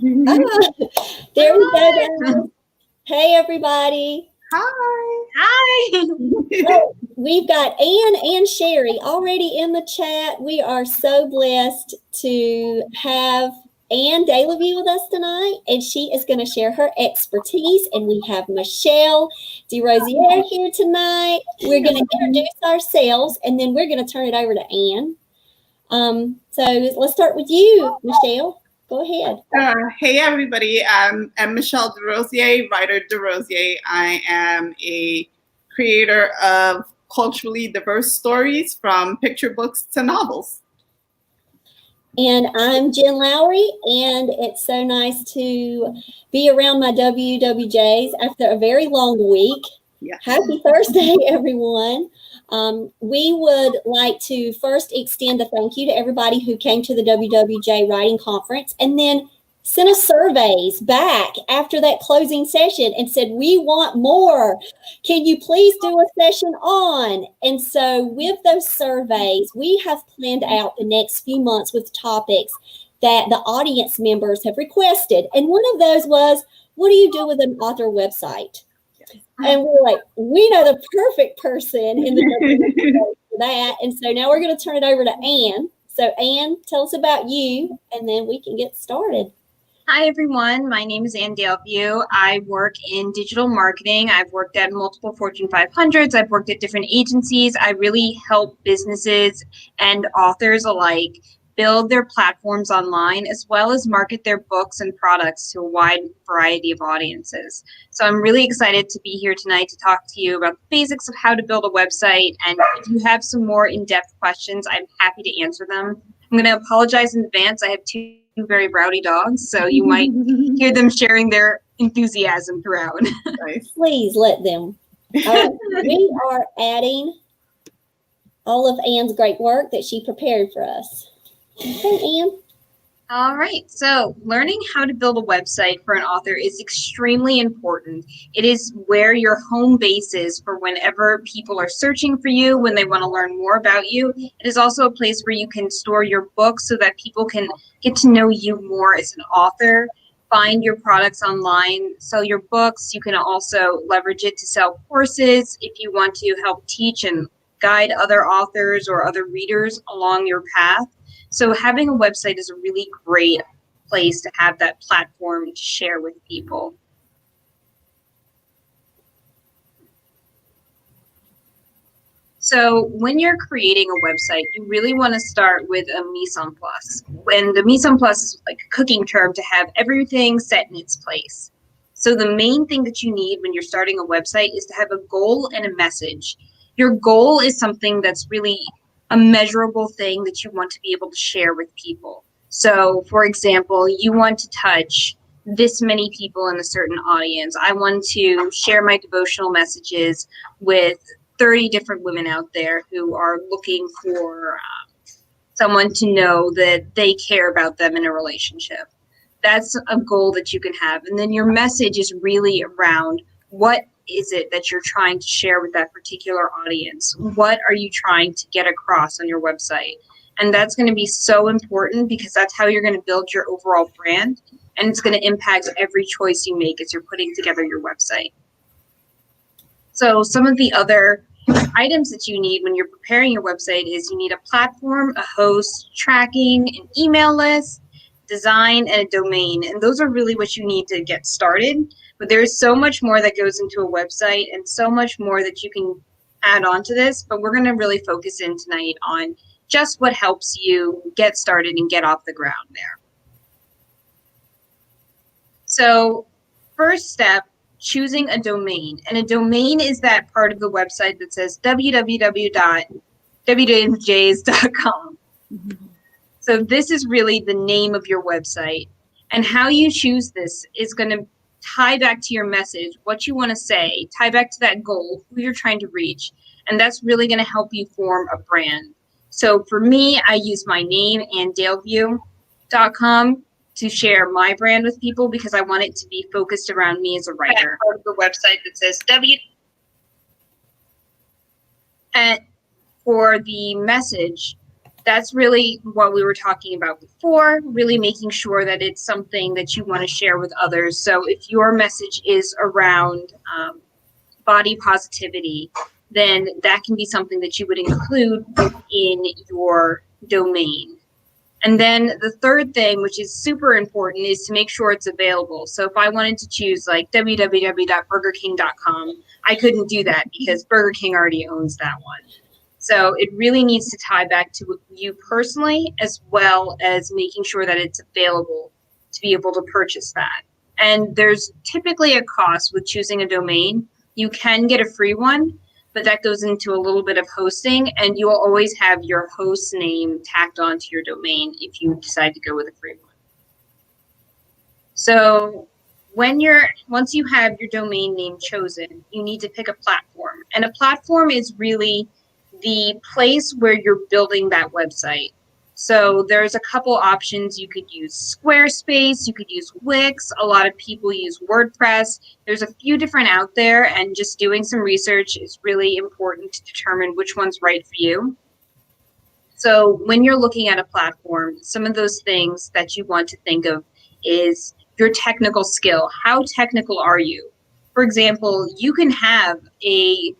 Ah, there we go, guys. Hey, everybody. Hi. Hi. Oh, we've got Ann and Sherry already in the chat. We are so blessed to have Ann Dayleview with us tonight, and she is going to share her expertise. And we have Michelle DeRosier here tonight. We're going to introduce ourselves, and then we're going to turn it over to Ann. So let's start with you, Michelle. Go ahead. Hey, everybody. I'm Michelle DeRosier, writer DeRosier. I am a creator of culturally diverse stories from picture books to novels. And I'm Jen Lowry, and it's so nice to be around my WWJs after a very long week. Yeah. Happy Thursday, everyone. We would like to first extend a thank you to everybody who came to the WWJ Writing Conference and then sent us surveys back after that closing session and said, we want more. Can you please do a session on? And so with those surveys, we have planned out the next few months with topics that the audience members have requested. And one of those was, what do you do with an author website? And we're like, we know the perfect person in the WWJ for that. And so now we're going to turn it over to Ann. So Ann, tell us about you, and then we can get started. Hi, everyone. My name is Ann Dayleview. I work in digital marketing. I've worked at multiple Fortune 500s. I've worked at different agencies. I really help businesses and authors alike build their platforms online, as well as market their books and products to a wide variety of audiences. So I'm really excited to be here tonight to talk to you about the basics of how to build a website. And if you have some more in-depth questions, I'm happy to answer them. I'm going to apologize in advance. I have two very rowdy dogs, so you might hear them sharing their enthusiasm throughout. Nice. Please let them. We are adding all of Ann's great work that she prepared for us. Okay, Ann. All right, so learning how to build a website for an author is extremely important. It is where your home base is for whenever people are searching for you, when they want to learn more about you. It is also a place where you can store your books so that people can get to know you more as an author, find your products online, sell your books. You can also leverage it to sell courses if you want to help teach and guide other authors or other readers along your path. So having a website is a really great place to have that platform to share with people. So when you're creating a website, you really want to start with a mise en place. And the mise en place is like a cooking term to have everything set in its place. So the main thing that you need when you're starting a website is to have a goal and a message. Your goal is something that's really a measurable thing that you want to be able to share with people. So, for example, you want to touch this many people in a certain audience. I want to share my devotional messages with 30 different women out there who are looking for someone to know that they care about them in a relationship. That's a goal that you can have. And then your message is really around what is it that you're trying to share with that particular audience? What are you trying to get across on your website? And that's going to be so important because that's how you're going to build your overall brand, and it's going to impact every choice you make as you're putting together your website. So some of the other items that you need when you're preparing your website is you need a platform, a host, tracking, an email list, design, and a domain. And those are really what you need to get started. But there is so much more that goes into a website and so much more that you can add on to this. But we're going to really focus in tonight on just what helps you get started and get off the ground there. So first step, choosing a domain. And a domain is that part of the website that says www.WWJs.com. So this is really the name of your website. And how you choose this is going to tie back to your message, what you want to say, tie back to that goal, who you're trying to reach. And that's really going to help you form a brand. So for me, I use my name and Dayleview.com to share my brand with people because I want it to be focused around me as a writer. Part of the website that says And for the message, that's really what we were talking about before, really making sure that it's something that you want to share with others. So if your message is around body positivity, then that can be something that you would include in your domain. And then the third thing, which is super important, is to make sure it's available. So if I wanted to choose like www.burgerking.com, I couldn't do that because Burger King already owns that one. So it really needs to tie back to you personally, as well as making sure that it's available to be able to purchase that. And there's typically a cost with choosing a domain. You can get a free one, but that goes into a little bit of hosting, and you'll always have your host name tacked onto your domain if you decide to go with a free one. So once you have your domain name chosen, you need to pick a platform. And a platform is really the place where you're building that website. So there's a couple options. You could use Squarespace, you could use Wix. A lot of people use WordPress. There's a few different out there, and just doing some research is really important to determine which one's right for you. So when you're looking at a platform, some of those things that you want to think of is your technical skill. How technical are you? For example, you can have a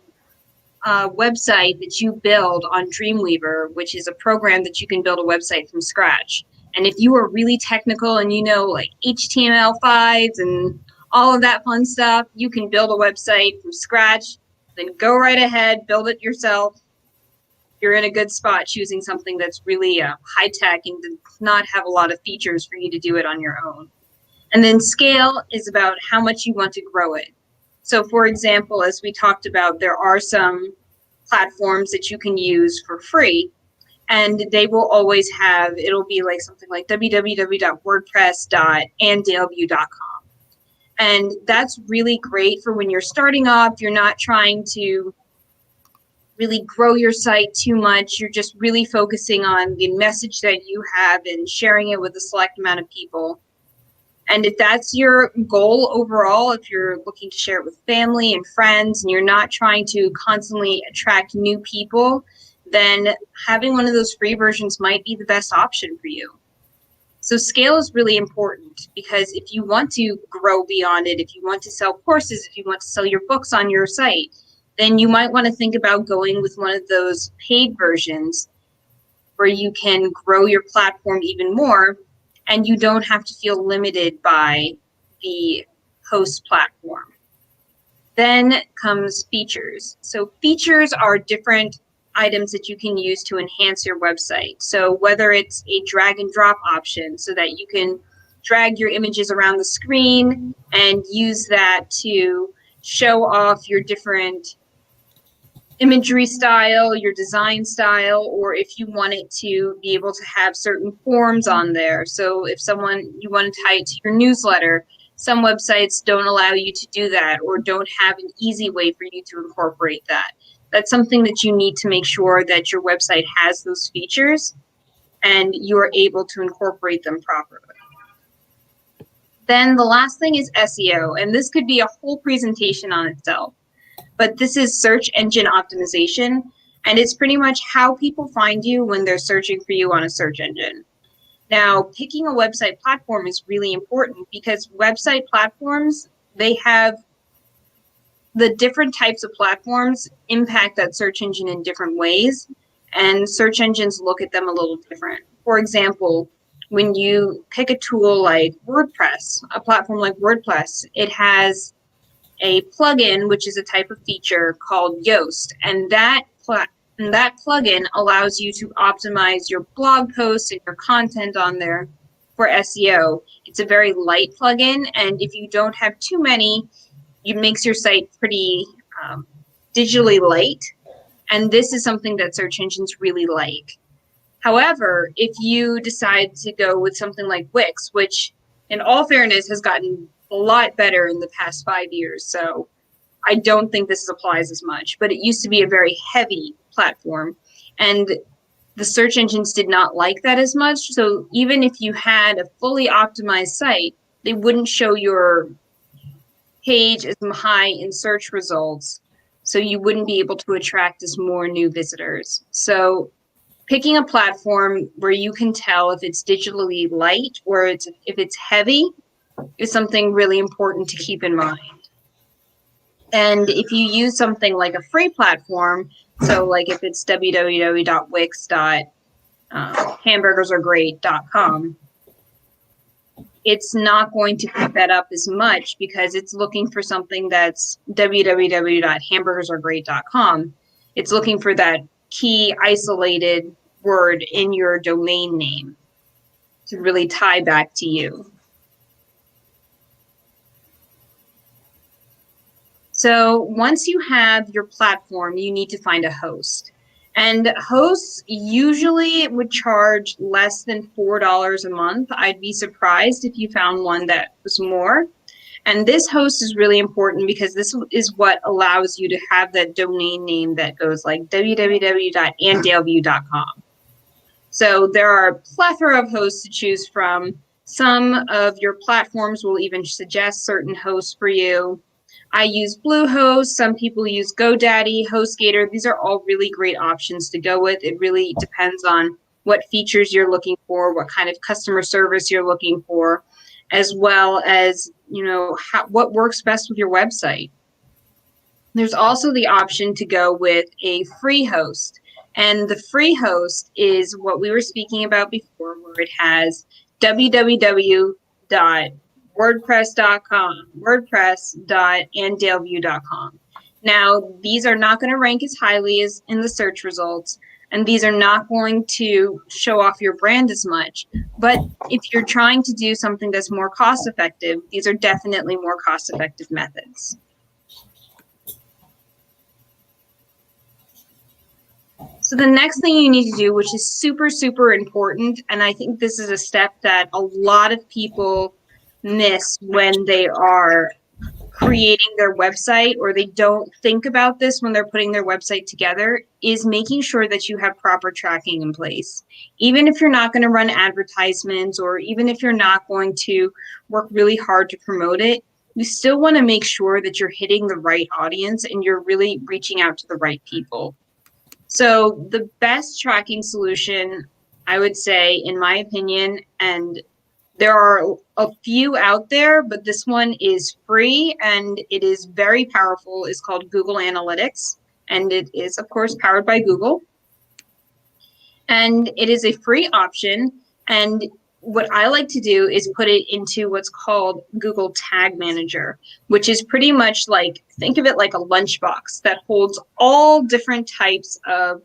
website that you build on Dreamweaver, which is a program that you can build a website from scratch. And if you are really technical and you know like HTML5s and all of that fun stuff, you can build a website from scratch, then go right ahead, build it yourself. You're in a good spot choosing something that's really high tech and does not have a lot of features for you to do it on your own. And then scale is about how much you want to grow it. So for example, as we talked about, there are some platforms that you can use for free, and they will always have, it'll be like something like www.wordpress.dayleview.com. And that's really great for when you're starting off. You're not trying to really grow your site too much. You're just really focusing on the message that you have and sharing it with a select amount of people. And if that's your goal overall, if you're looking to share it with family and friends and you're not trying to constantly attract new people, then having one of those free versions might be the best option for you. So scale is really important, because if you want to grow beyond it, if you want to sell courses, if you want to sell your books on your site, then you might want to think about going with one of those paid versions where you can grow your platform even more, and you don't have to feel limited by the host platform. Then comes features. So features are different items that you can use to enhance your website. So whether it's a drag and drop option so that you can drag your images around the screen and use that to show off your different imagery style, your design style, or if you want it to be able to have certain forms on there. So if you want to tie it to your newsletter, some websites don't allow you to do that or don't have an easy way for you to incorporate that. That's something that you need to make sure that your website has those features and you're able to incorporate them properly. Then the last thing is SEO, and this could be a whole presentation on itself. But this is search engine optimization, and it's pretty much how people find you when they're searching for you on a search engine. Now, picking a website platform is really important because website platforms, they have the different types of platforms impact that search engine in different ways, and search engines look at them a little different. For example, when you pick a tool like WordPress, a platform like WordPress, it has a plugin, which is a type of feature called Yoast, and that plugin allows you to optimize your blog posts and your content on there for SEO. It's a very light plugin, and if you don't have too many, it makes your site pretty digitally light, and this is something that search engines really like. However, if you decide to go with something like Wix, which in all fairness has gotten a lot better in the past 5 years, so I don't think this applies as much, but it used to be a very heavy platform, and the search engines did not like that as much. So even if you had a fully optimized site, they wouldn't show your page as high in search results, so you wouldn't be able to attract as more new visitors. So picking a platform where you can tell if it's digitally light or if it's heavy is something really important to keep in mind. And if you use something like a free platform, so like if it's www.wix.hamburgersaregreat.com, it's not going to pick that up as much because it's looking for something that's www.hamburgersaregreat.com. It's looking for that key isolated word in your domain name to really tie back to you. So once you have your platform, you need to find a host. And hosts usually would charge less than $4 a month. I'd be surprised if you found one that was more. And this host is really important because this is what allows you to have that domain name that goes like www.dayleview.com. So there are a plethora of hosts to choose from. Some of your platforms will even suggest certain hosts for you. I use Bluehost. Some people use GoDaddy, HostGator. These are all really great options to go with. It really depends on what features you're looking for, what kind of customer service you're looking for, as well as, what works best with your website. There's also the option to go with a free host. And the free host is what we were speaking about before, where it has www.wordpress.com, wordpress.anddaleview.com. Now, these are not going to rank as highly as in the search results, and these are not going to show off your brand as much. But if you're trying to do something that's more cost-effective, these are definitely more cost-effective methods. So the next thing you need to do, which is super, super important, and I think this is a step that a lot of people miss when they are creating their website, or they don't think about this when they're putting their website together, is making sure that you have proper tracking in place. Even if you're not going to run advertisements, or even if you're not going to work really hard to promote it, you still want to make sure that you're hitting the right audience and you're really reaching out to the right people. So the best tracking solution, I would say, in my opinion, and there are a few out there, but this one is free and it is very powerful, is called Google Analytics. And it is, of course, powered by Google. And it is a free option. And what I like to do is put it into what's called Google Tag Manager, which is pretty much like, think of it like a lunchbox that holds all different types of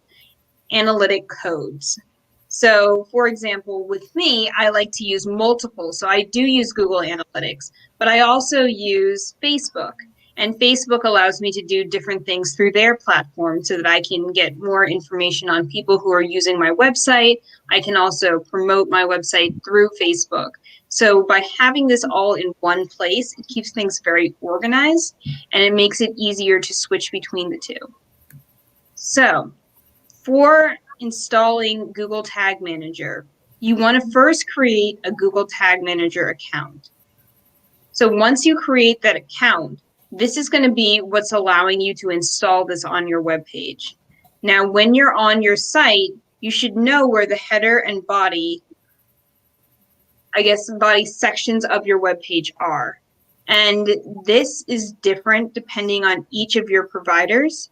analytic codes. So, for example, with me, I like to use multiple. So I do use Google Analytics, but I also use Facebook. And Facebook allows me to do different things through their platform so that I can get more information on people who are using my website. I can also promote my website through Facebook. So by having this all in one place, it keeps things very organized and it makes it easier to switch between the two. So for installing Google Tag Manager, you want to first create a Google Tag Manager account. So once you create that account, this is going to be what's allowing you to install this on your web page. Now, when you're on your site, you should know where the header and body, body sections of your web page are. And this is different depending on each of your providers.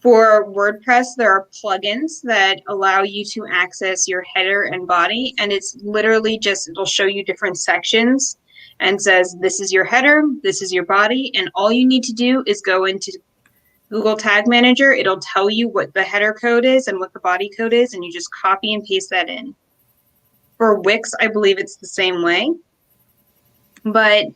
For WordPress, there are plugins that allow you to access your header and body, and it's literally just, it'll show you different sections and says, this is your header, this is your body, and all you need to do is go into Google Tag Manager. It'll tell you what the header code is and what the body code is, and you just copy and paste that in. For Wix, I believe it's the same way, but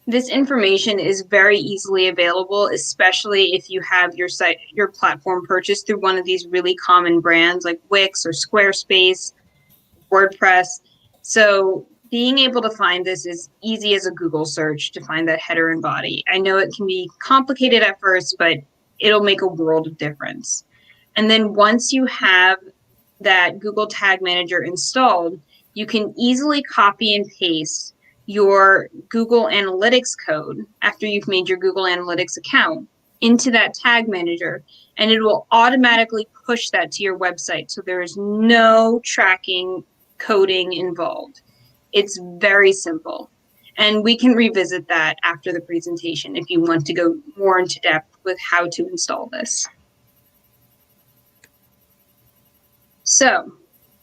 this information is very easily available, especially if you have your site, your platform purchased through one of these really common brands like Wix or Squarespace, WordPress. So being able to find this is easy as a Google search to find that header and body. I know it can be complicated at first, but it'll make a world of difference. And then once you have that Google Tag Manager installed, you can easily copy and paste your Google Analytics code after you've made your Google Analytics account into that tag manager, and it will automatically push that to your website. So there is no tracking coding involved. It's very simple. And we can revisit that after the presentation if you want to go more into depth with how to install this. So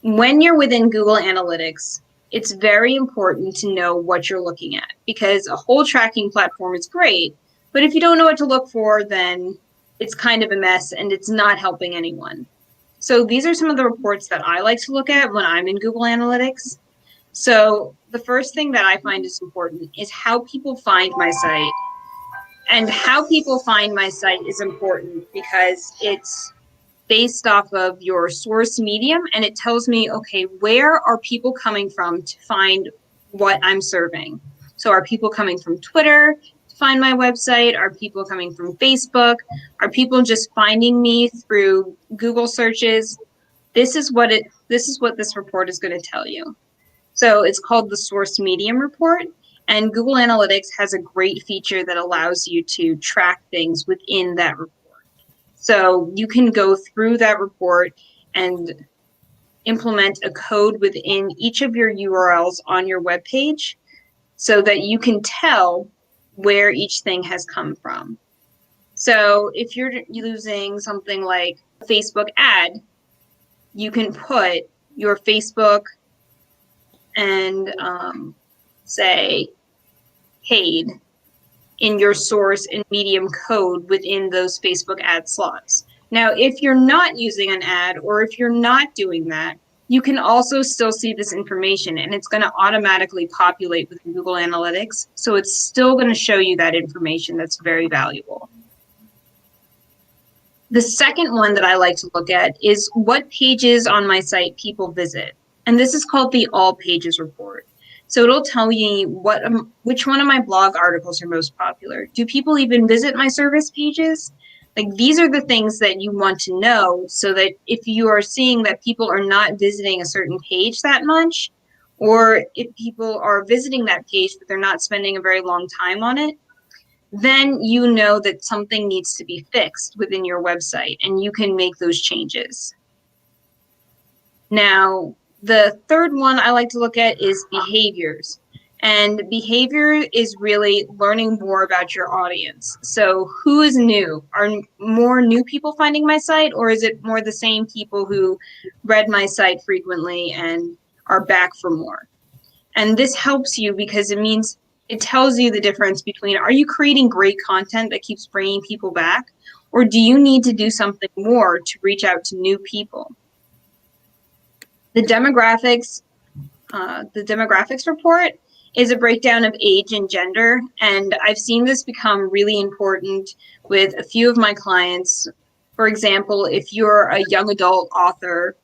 when you're within Google Analytics, it's very important to know what you're looking at, because a whole tracking platform is great, but if you don't know what to look for, then it's kind of a mess and it's not helping anyone. So these are some of the reports that I like to look at when I'm in Google Analytics. So the first thing that I find is important is how people find my site. And how people find my site is important because it's based off of your source medium, and it tells me, okay, where are people coming from to find what I'm serving? So are people coming from Twitter to find my website? Are people coming from Facebook? Are people just finding me through Google searches? This is what this report is going to tell you. So it's called the Source Medium Report, and Google Analytics has a great feature that allows you to track things within that report. So you can go through that report and implement a code within each of your URLs on your web page so that you can tell where each thing has come from. So if you're using something like a Facebook ad, you can put your Facebook and say paid in your source and medium code within those Facebook ad slots. Now, if you're not using an ad or if you're not doing that, you can also still see this information, and it's going to automatically populate with Google Analytics. So it's still going to show you that information that's very valuable. The second one that I like to look at is what pages on my site people visit. And this is called the All Pages report. So it'll tell you which one of my blog articles are most popular. Do people even visit my service pages? Like, these are the things that you want to know, so that if you are seeing that people are not visiting a certain page that much, or if people are visiting that page but they're not spending a very long time on it, then you know that something needs to be fixed within your website, and you can make those changes. Now, the third one I like to look at is behaviors. And behavior is really learning more about your audience. So who is new? Are more new people finding my site, or is it more the same people who read my site frequently and are back for more? And this helps you because it tells you the difference between, are you creating great content that keeps bringing people back, or do you need to do something more to reach out to new people? The demographics report is a breakdown of age and gender, and I've seen this become really important with a few of my clients. For example, if you're a young adult author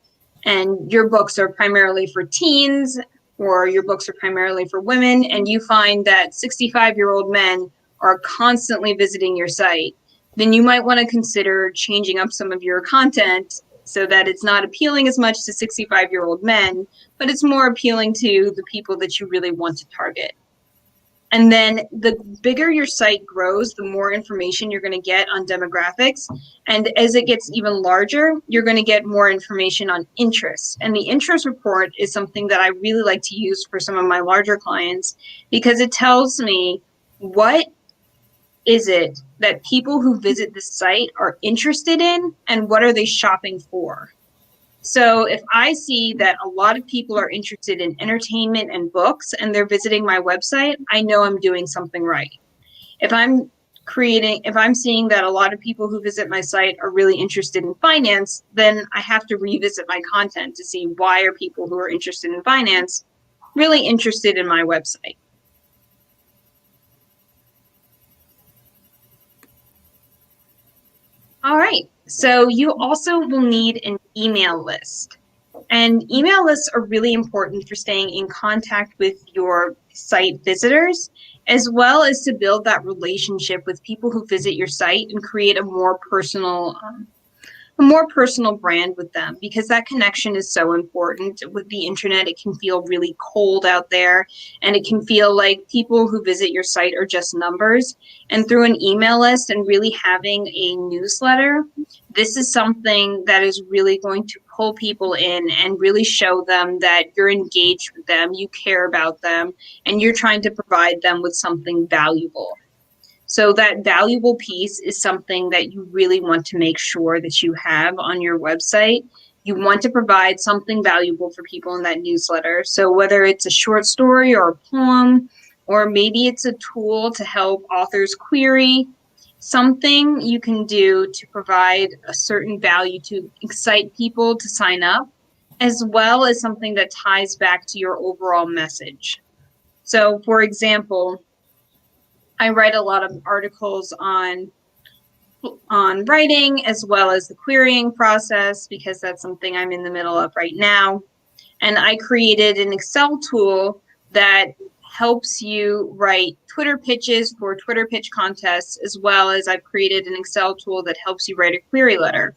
and your books are primarily for teens, or your books are primarily for women, and you find that 65-year-old men are constantly visiting your site, then you might want to consider changing up some of your content so that it's not appealing as much to 65-year-old men, but it's more appealing to the people that you really want to target. And then the bigger your site grows, the more information you're going to get on demographics. And as it gets even larger, you're going to get more information on interests. And the interest report is something that I really like to use for some of my larger clients, because it tells me what is it that people who visit the site are interested in, and what are they shopping for? So if I see that a lot of people are interested in entertainment and books and they're visiting my website, I know I'm doing something right. If I'm seeing that a lot of people who visit my site are really interested in finance, then I have to revisit my content to see why are people who are interested in finance really interested in my website. All right, so you also will need an email list. And email lists are really important for staying in contact with your site visitors, as well as to build that relationship with people who visit your site and create a more personal a more personal brand with them, because that connection is so important. With the internet, it can feel really cold out there, and it can feel like people who visit your site are just numbers. And through an email list and really having a newsletter, this is something that is really going to pull people in and really show them that you're engaged with them, you care about them, and you're trying to provide them with something valuable. So that valuable piece is something that you really want to make sure that you have on your website. You want to provide something valuable for people in that newsletter. So whether it's a short story or a poem, or maybe it's a tool to help authors query, something you can do to provide a certain value to excite people to sign up, as well as something that ties back to your overall message. So for example, I write a lot of articles on writing as well as the querying process, because that's something I'm in the middle of right now. And I created an Excel tool that helps you write Twitter pitches for Twitter pitch contests, as well as I've created an Excel tool that helps you write a query letter.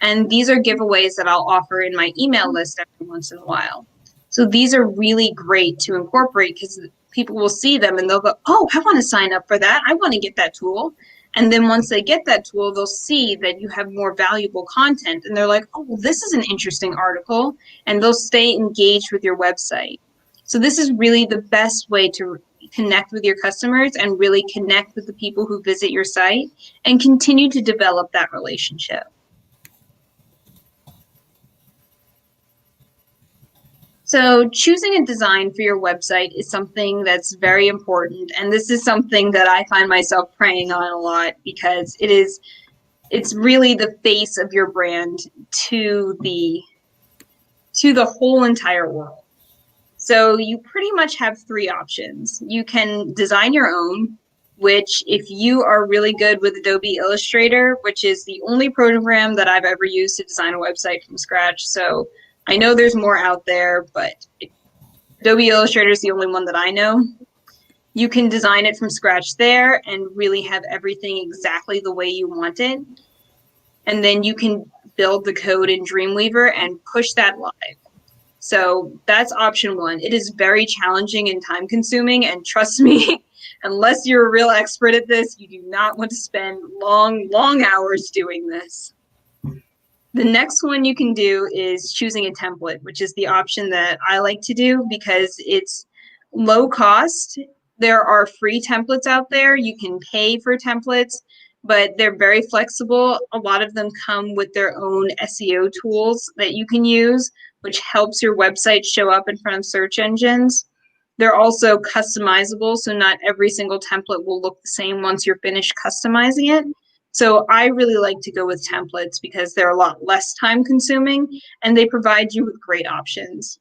And these are giveaways that I'll offer in my email list every once in a while. So these are really great to incorporate, because people will see them and they'll go, oh, I want to sign up for that. I want to get that tool. And then once they get that tool, they'll see that you have more valuable content. And they're like, oh, well, this is an interesting article. And they'll stay engaged with your website. So this is really the best way to connect with your customers and really connect with the people who visit your site and continue to develop that relationship. So choosing a design for your website is something that's very important. And this is something that I find myself preying on a lot, because it's really the face of your brand to the whole entire world. So you pretty much have three options. You can design your own, which if you are really good with Adobe Illustrator, which is the only program that I've ever used to design a website from scratch. So I know there's more out there, but Adobe Illustrator is the only one that I know. You can design it from scratch there and really have everything exactly the way you want it. And then you can build the code in Dreamweaver and push that live. So that's option one. It is very challenging and time consuming, and trust me, unless you're a real expert at this, you do not want to spend long hours doing this. The next one you can do is choosing a template, which is the option that I like to do because it's low cost. There are free templates out there. You can pay for templates, but they're very flexible. A lot of them come with their own SEO tools that you can use, which helps your website show up in front of search engines. They're also customizable, so not every single template will look the same once you're finished customizing it. So I really like to go with templates because they're a lot less time consuming and they provide you with great options.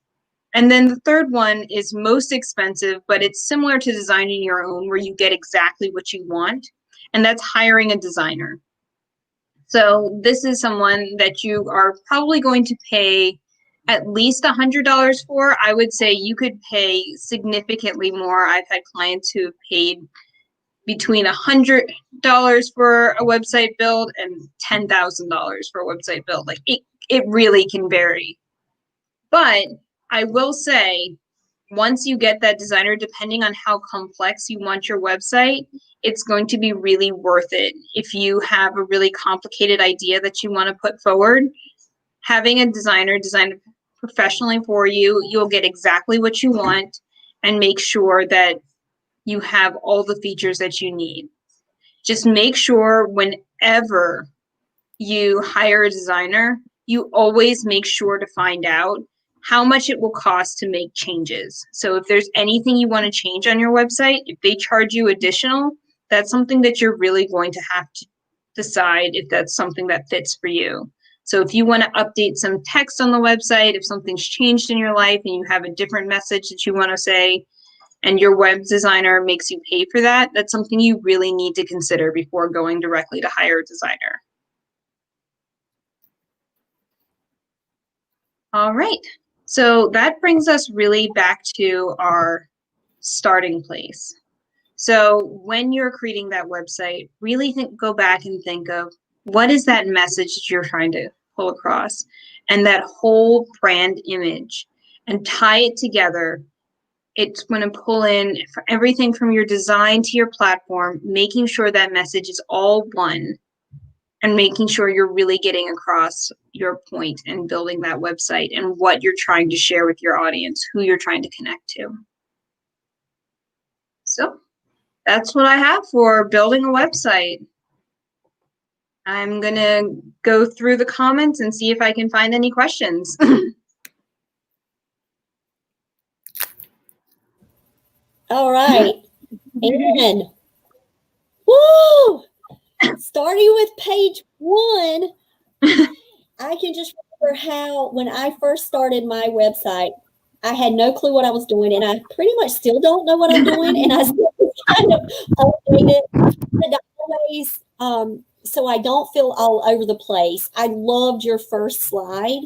And then the third one is most expensive, but it's similar to designing your own, where you get exactly what you want, and that's hiring a designer. So this is someone that you are probably going to pay at least $100 for. I would say you could pay significantly more. I've had clients who have paid between $100 for a website build and $10,000 for a website build. Like it really can vary. But I will say, once you get that designer, depending on how complex you want your website, it's going to be really worth it. If you have a really complicated idea that you want to put forward, having a designer design it professionally for you, you'll get exactly what you want and make sure that you have all the features that you need. Just make sure whenever you hire a designer, you always make sure to find out how much it will cost to make changes. So if there's anything you want to change on your website, if they charge you additional, that's something that you're really going to have to decide if that's something that fits for you. So if you want to update some text on the website, if something's changed in your life and you have a different message that you want to say, and your web designer makes you pay for that, that's something you really need to consider before going directly to hire a designer. All right, so that brings us really back to our starting place. So when you're creating that website, really go back and think of What is that message that you're trying to pull across? And that whole brand image, and tie it together. It's going to pull in everything from your design to your platform, making sure that message is all one, and making sure you're really getting across your point and building that website and what you're trying to share with your audience, who you're trying to connect to. So that's what I have for building a website. I'm going to go through the comments and see if I can find any questions. All right. And woo! Starting with page 1, I can just remember how when I first started my website, I had no clue what I was doing, and I pretty much still don't know what I'm doing, and I still kind of update it. But always, so I don't feel all over the place. I loved your first slide.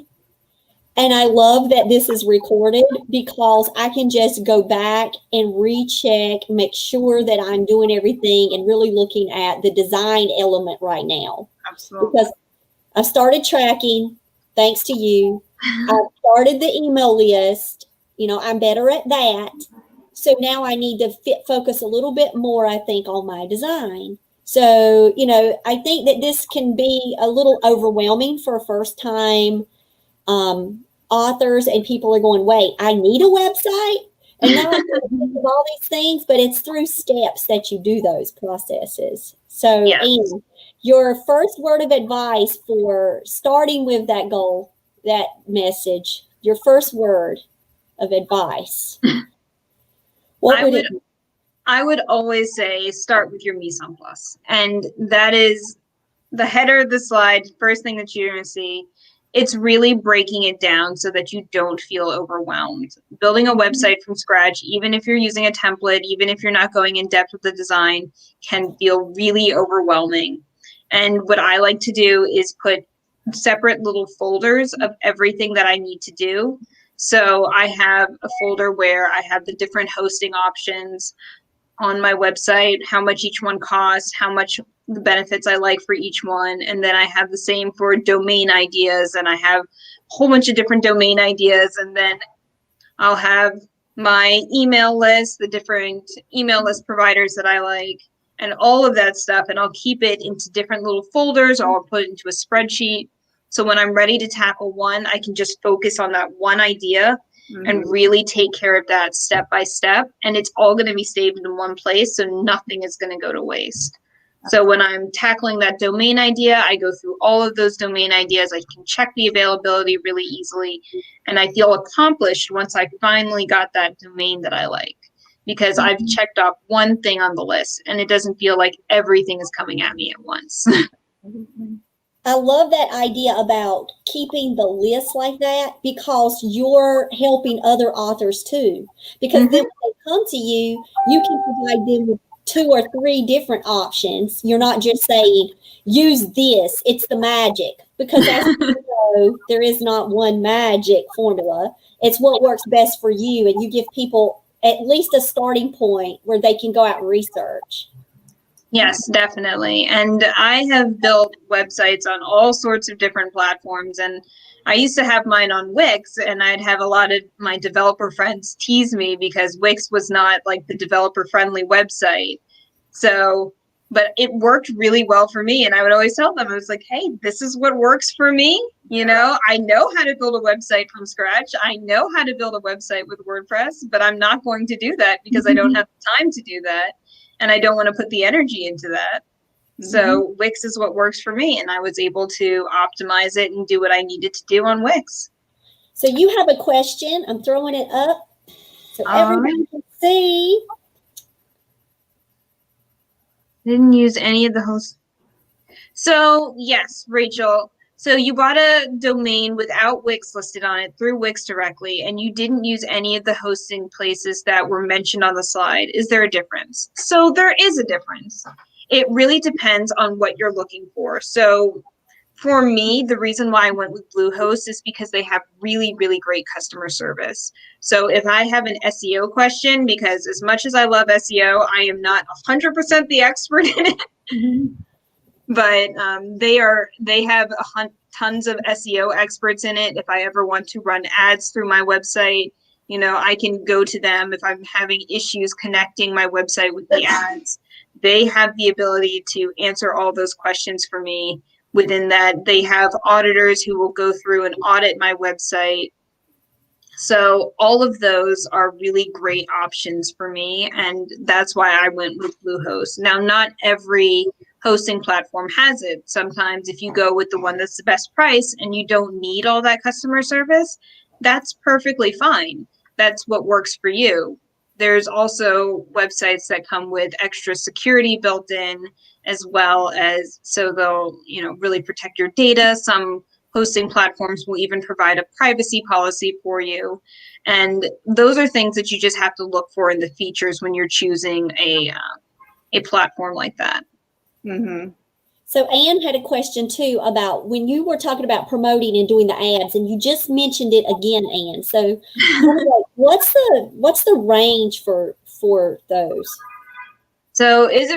And I love that this is recorded because I can just go back and recheck, make sure that I'm doing everything and really looking at the design element right now. Absolutely. Because I've started tracking, thanks to you. I've started the email list. You know, I'm better at that. So now I need to focus a little bit more, I think, on my design. So, you know, I think that this can be a little overwhelming for a first time authors, and people are going, wait, I need a website? And now I'm going to think of all these things, but it's through steps that you do those processes. So, Yes. Anne, your first word of advice for starting with that goal, that message, your first word of advice. What would it be? I would always say start with your mise en place. And that is the header of the slide, first thing that you're going to see. It's really breaking it down so that you don't feel overwhelmed. Building a website from scratch, even if you're using a template, even if you're not going in depth with the design, can feel really overwhelming. And what I like to do is put separate little folders of everything that I need to do. So I have a folder where I have the different hosting options on my website, how much each one costs, how much the benefits I like for each one. And then I have the same for domain ideas, and I have a whole bunch of different domain ideas. And then I'll have my email list, the different email list providers that I like, and all of that stuff. And I'll keep it into different little folders, or I'll put it into a spreadsheet. So when I'm ready to tackle one, I can just focus on that one idea and really take care of that step by step. And it's all going to be saved in one place, so nothing is going to go to waste. So when I'm tackling that domain idea, I go through all of those domain ideas. I can check the availability really easily. And I feel accomplished once I finally got that domain that I like, because I've checked off one thing on the list, and it doesn't feel like everything is coming at me at once. I love that idea about keeping the list like that, because you're helping other authors too. Because then when they come to you, you can provide them with 2 or 3 different options. You're not just saying, use this, it's the magic. Because as you know, there is not one magic formula. It's what works best for you. And you give people at least a starting point where they can go out and research. Yes, definitely. And I have built websites on all sorts of different platforms. And I used to have mine on Wix, and I'd have a lot of my developer friends tease me because Wix was not like the developer-friendly website. So, but it worked really well for me. And I would always tell them, I was like, hey, this is what works for me. You know, I know how to build a website from scratch. I know how to build a website with WordPress, but I'm not going to do that because I don't have the time to do that. And I don't want to put the energy into that. So Wix is what works for me. And I was able to optimize it and do what I needed to do on Wix. So you have a question. I'm throwing it up so everyone can see. Didn't use any of the hosts. So yes, Rachel. So you bought a domain without Wix listed on it through Wix directly, and you didn't use any of the hosting places that were mentioned on the slide. Is there a difference? So there is a difference. It really depends on what you're looking for. So for me, the reason why I went with Bluehost is because they have really, really great customer service. So if I have an SEO question, because as much as I love SEO, I am not 100% the expert in it. but they have tons of SEO experts in it. If I ever want to run ads through my website, I can go to them if I'm having issues connecting my website with the ads. They have the ability to answer all those questions for me. Within that, they have auditors who will go through and audit my website. So all of those are really great options for me, and that's why I went with Bluehost. Now, not every hosting platform has it. Sometimes if you go with the one that's the best price and you don't need all that customer service, that's perfectly fine. That's what works for you. There's also websites that come with extra security built in, as well as, so they'll, really protect your data. Some hosting platforms will even provide a privacy policy for you. And those are things that you just have to look for in the features when you're choosing a platform like that. Mm-hmm. So Anne had a question too about when you were talking about promoting and doing the ads, and you just mentioned it again, Anne. So what's the range for those? So is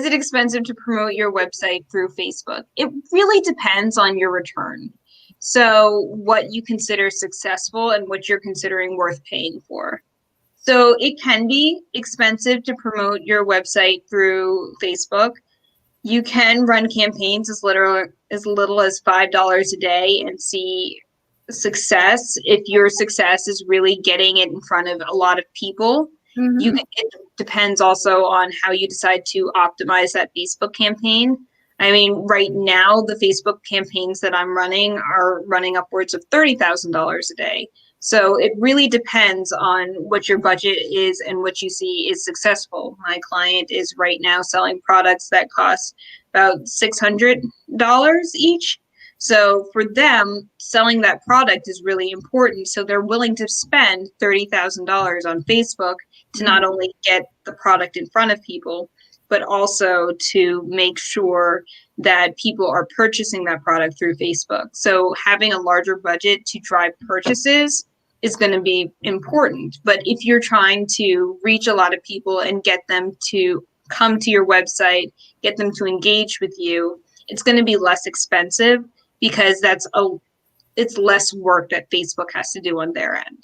it expensive to promote your website through Facebook? It really depends on your return. So what you consider successful and what you're considering worth paying for. So it can be expensive to promote your website through Facebook. You can run campaigns as little as $5 a day and see success. If your success is really getting it in front of a lot of people, Mm-hmm. It depends also on how you decide to optimize that Facebook campaign. I mean, right now, the Facebook campaigns that I'm running are running upwards of $30,000 a day. So it really depends on what your budget is and what you see is successful. My client is right now selling products that cost about $600 each. So for them, selling that product is really important. So they're willing to spend $30,000 on Facebook to not only get the product in front of people, but also to make sure that people are purchasing that product through Facebook. So having a larger budget to drive purchases is going to be important. But if you're trying to reach a lot of people and get them to come to your website, get them to engage with you, it's going to be less expensive because it's less work that Facebook has to do on their end.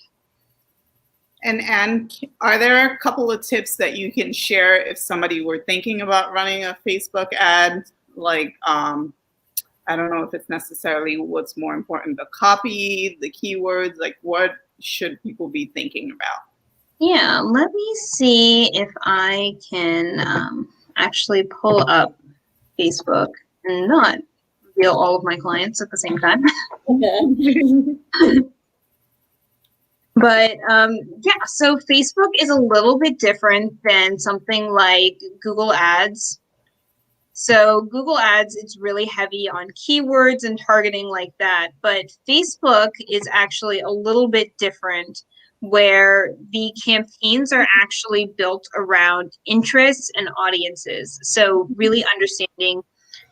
And are there a couple of tips that you can share if somebody were thinking about running a Facebook ad? Like, I don't know if it's necessarily what's more important, the copy, the keywords, like what should people be thinking about? Yeah, let me see if I can actually pull up Facebook and not reveal all of my clients at the same time. Okay. But yeah, so Facebook is a little bit different than something like Google Ads. So Google Ads, it's really heavy on keywords and targeting like that. But Facebook is actually a little bit different, where the campaigns are actually built around interests and audiences. So really understanding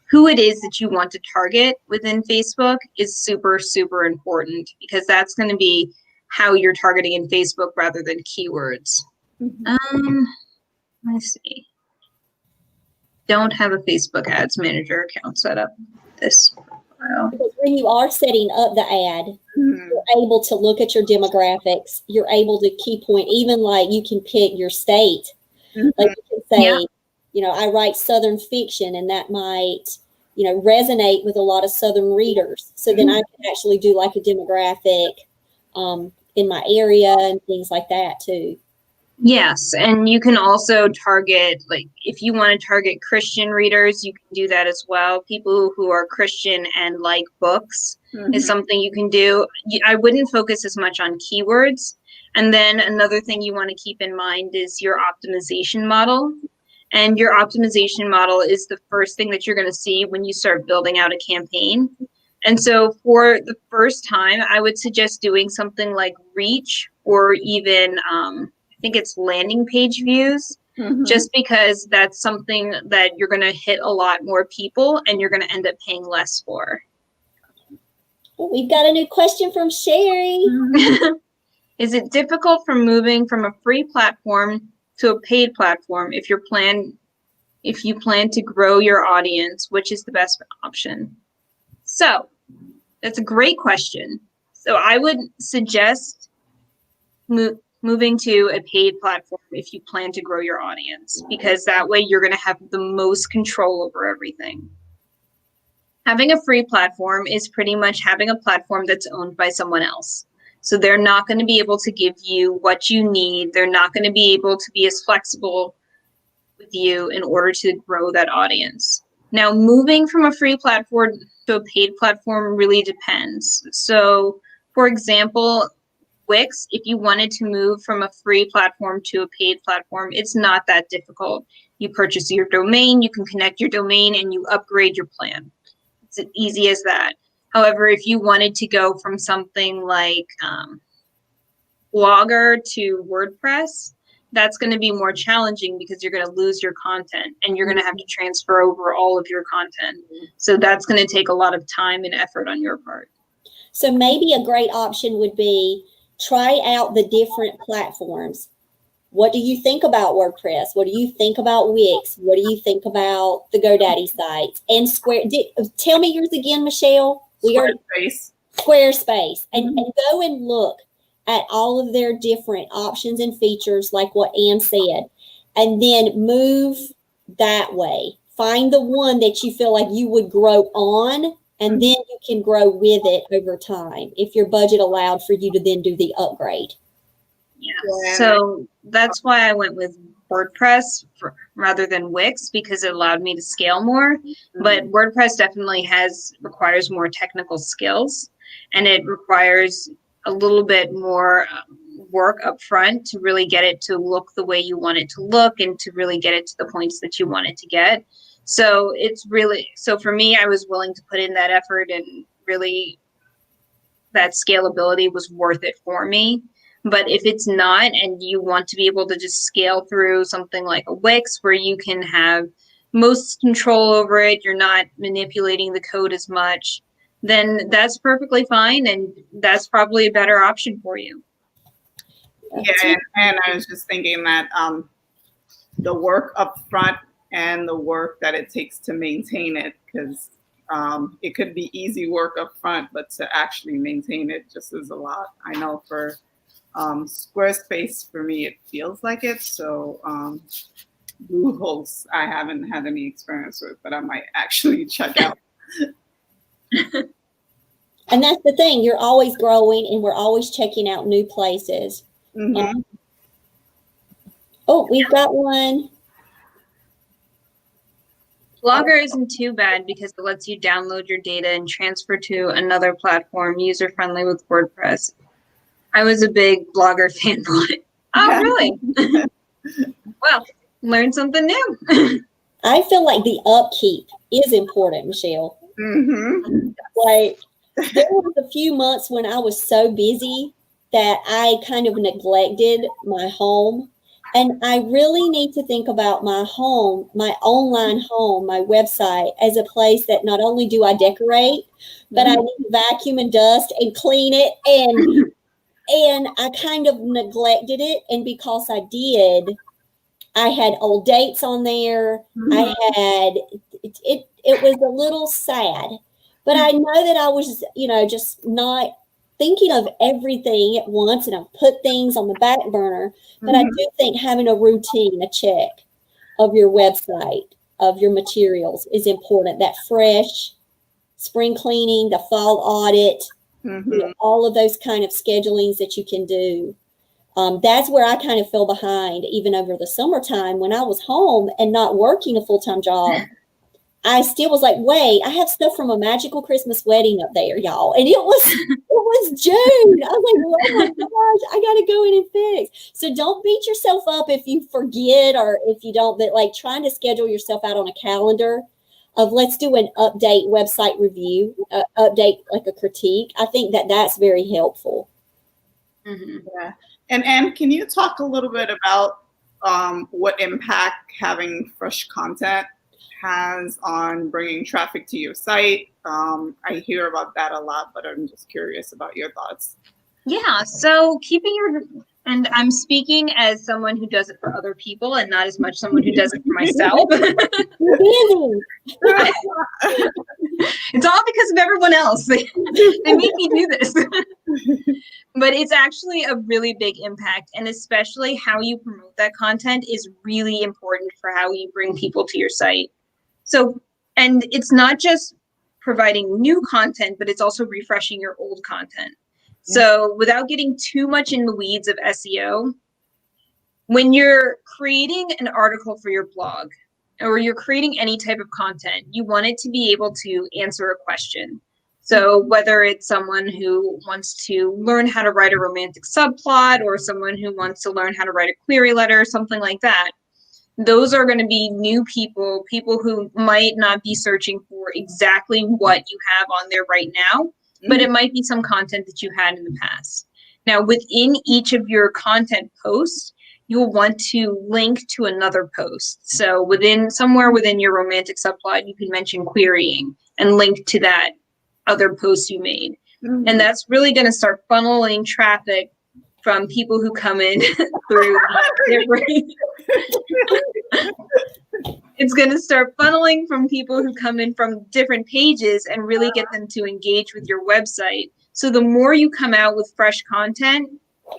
who it is that you want to target within Facebook is super, super important, because that's going to be how you're targeting in Facebook rather than keywords. Mm-hmm. Let's see. Don't have a Facebook Ads Manager account set up. This file. Because when you are setting up the ad, you're able to look at your demographics. You're able to key point, even like you can pick your state. Mm-hmm. Like you can say, I write Southern fiction, and that might, resonate with a lot of Southern readers. So then I can actually do like a demographic in my area and things like that too. Yes, and you can also target, like if you want to target Christian readers, you can do that as well. People who are Christian and like books is something you can do. I wouldn't focus as much on keywords. And then another thing you want to keep in mind is your optimization model. And your optimization model is the first thing that you're going to see when you start building out a campaign. And so for the first time, I would suggest doing something like reach, or even I think it's landing page views, just because that's something that you're going to hit a lot more people and you're going to end up paying less for. Well, we've got a new question from Sherry. Is it difficult from moving from a free platform to a paid platform if your plan if you plan to grow your audience, which is the best option? So that's a great question. So I would suggest moving to a paid platform if you plan to grow your audience, because that way you're going to have the most control over everything. Having a free platform is pretty much having a platform that's owned by someone else. So they're not going to be able to give you what you need. They're not going to be able to be as flexible with you in order to grow that audience. Now, moving from a free platform to a paid platform really depends. So, for example, Wix, if you wanted to move from a free platform to a paid platform, it's not that difficult. You purchase your domain, you can connect your domain, and you upgrade your plan. It's as easy as that. However, if you wanted to go from something like Blogger to WordPress, that's going to be more challenging because you're going to lose your content and you're going to have to transfer over all of your content. So that's going to take a lot of time and effort on your part. So maybe a great option would be try out the different platforms. What do you think about WordPress? What do you think about Wix? What do you think about the GoDaddy sites? And tell me yours again, Michelle. Squarespace. And go and look at all of their different options and features, like what Ann said, and then move that way. Find the one that you feel like you would grow on, and then you can grow with it over time if your budget allowed for you to then do the upgrade. Yeah. So that's why I went with WordPress rather than Wix, because it allowed me to scale more. But WordPress definitely requires more technical skills, and it requires a little bit more work up front to really get it to look the way you want it to look and to really get it to the points that you want it to get. So so for me, I was willing to put in that effort, and really that scalability was worth it for me. But if it's not, and you want to be able to just scale through something like a Wix where you can have most control over it, you're not manipulating the code as much, then that's perfectly fine, and that's probably a better option for you. Yeah, and I was just thinking that the work up front and the work that it takes to maintain it, because it could be easy work up front, but to actually maintain it just is a lot. I know for Squarespace, for me, it feels like it. So Bluehost, I haven't had any experience with, but I might actually check out. And that's the thing. You're always growing, and we're always checking out new places. Oh, we've got one. Blogger isn't too bad because it lets you download your data and transfer to another platform, user-friendly with WordPress. I was a big Blogger fanboy. Oh, really? Well, learn something new. I feel like the upkeep is important, Michelle. Like, there was a few months when I was so busy that I kind of neglected my home. And I really need to think about my home, my online home, my website, as a place that not only do I decorate, but I need to vacuum and dust and clean it. And I kind of neglected it. And because I did, I had old dates on there. It was a little sad. But I know that I was, just not thinking of everything at once, and I've put things on the back burner. But I do think having a routine, a check of your website, of your materials is important. That fresh spring cleaning, the fall audit, all of those kind of schedulings that you can do. That's where I kind of fell behind, even over the summertime when I was home and not working a full-time job. I still was like, wait, I have stuff from a magical Christmas wedding up there, y'all. And it was June. I was like, oh my gosh, I got to go in and fix. So don't beat yourself up if you forget or if you don't, but like trying to schedule yourself out on a calendar of let's do an update website review, update like a critique. I think that that's very helpful. Yeah. And can you talk a little bit about what impact having fresh content has on bringing traffic to your site? I hear about that a lot, but I'm just curious about your thoughts. Yeah, so keeping your And I'm speaking as someone who does it for other people and not as much someone who does it for myself. You're busy. It's all because of everyone else. They make me do this. But it's actually a really big impact, and especially how you promote that content is really important for how you bring people to your site. So, and it's not just providing new content, but it's also refreshing your old content. So without getting too much in the weeds of SEO, when you're creating an article for your blog or you're creating any type of content, you want it to be able to answer a question. So whether it's someone who wants to learn how to write a romantic subplot or someone who wants to learn how to write a query letter, something like that, those are going to be new people, people who might not be searching for exactly what you have on there right now, but it might be some content that you had in the past. Now, within each of your content posts, you'll want to link to another post. So somewhere within your romantic subplot, you can mention querying and link to that other post you made. And that's really going to start funneling traffic from people who come in through different. It's going to start funneling from people who come in from different pages and really get them to engage with your website. So the more you come out with fresh content,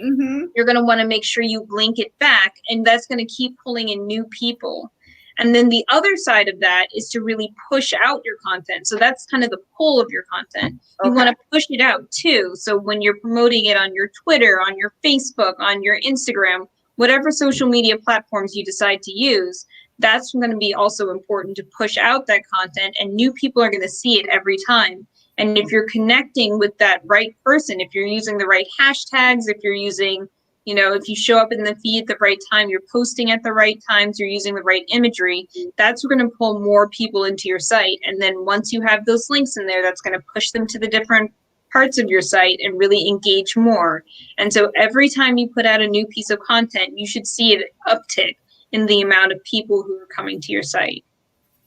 you're going to want to make sure you link it back, and that's going to keep pulling in new people. And then the other side of that is to really push out your content. So that's kind of the pull of your content. You want to push it out too. So when you're promoting it on your Twitter, on your Facebook, on your Instagram, whatever social media platforms you decide to use, that's going to be also important to push out that content, and new people are going to see it every time. And if you're connecting with that right person, if you're using the right hashtags, if you're using, if you show up in the feed at the right time, you're posting at the right times, you're using the right imagery, that's going to pull more people into your site. And then once you have those links in there, that's going to push them to the different parts of your site and really engage more. And so every time you put out a new piece of content, you should see an uptick in the amount of people who are coming to your site.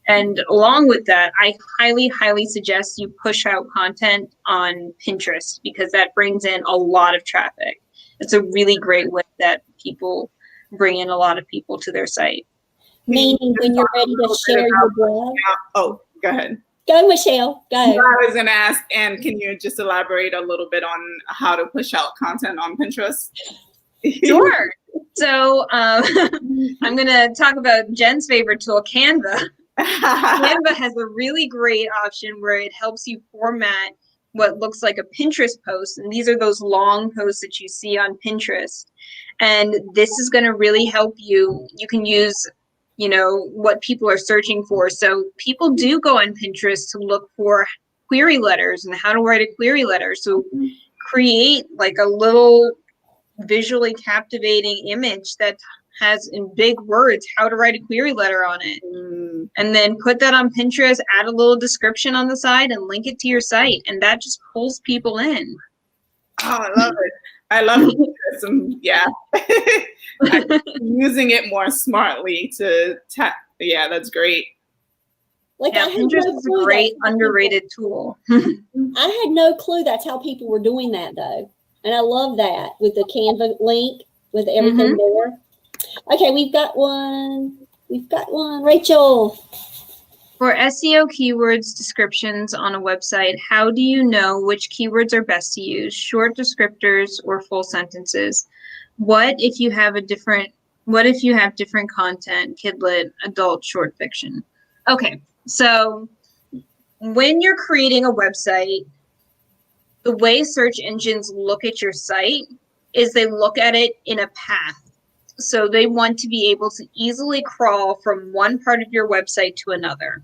And along with that, I highly, highly suggest you push out content on Pinterest, because that brings in a lot of traffic. It's a really great way that people bring in a lot of people to their site. Meaning when you're ready to share your blog. Oh, go ahead. Go, Michelle. Go. I was going to ask, and can you just elaborate a little bit on how to push out content on Pinterest? Sure. So I'm going to talk about Jen's favorite tool, Canva. Canva has a really great option where it helps you format what looks like a Pinterest post. And these are those long posts that you see on Pinterest. And this is going to really help you. You can use, what people are searching for. So people do go on Pinterest to look for query letters and how to write a query letter. So create like a little visually captivating image that has in big words how to write a query letter on it. And then put that on Pinterest, add a little description on the side, and link it to your site. And that just pulls people in. Oh, I love it. I love Pinterest. Yeah. I'm using it more smartly to yeah, that's great. Pinterest is a great underrated tool. I had no clue that's how people were doing that, though. And I love that with the Canva link, with everything there. Okay, we've got one. Rachel. For SEO keywords descriptions on a website, how do you know which keywords are best to use? Short descriptors or full sentences? What if you have different content, kidlit, adult, short fiction? Okay, so when you're creating a website, the way search engines look at your site is they look at it in a path. So they want to be able to easily crawl from one part of your website to another.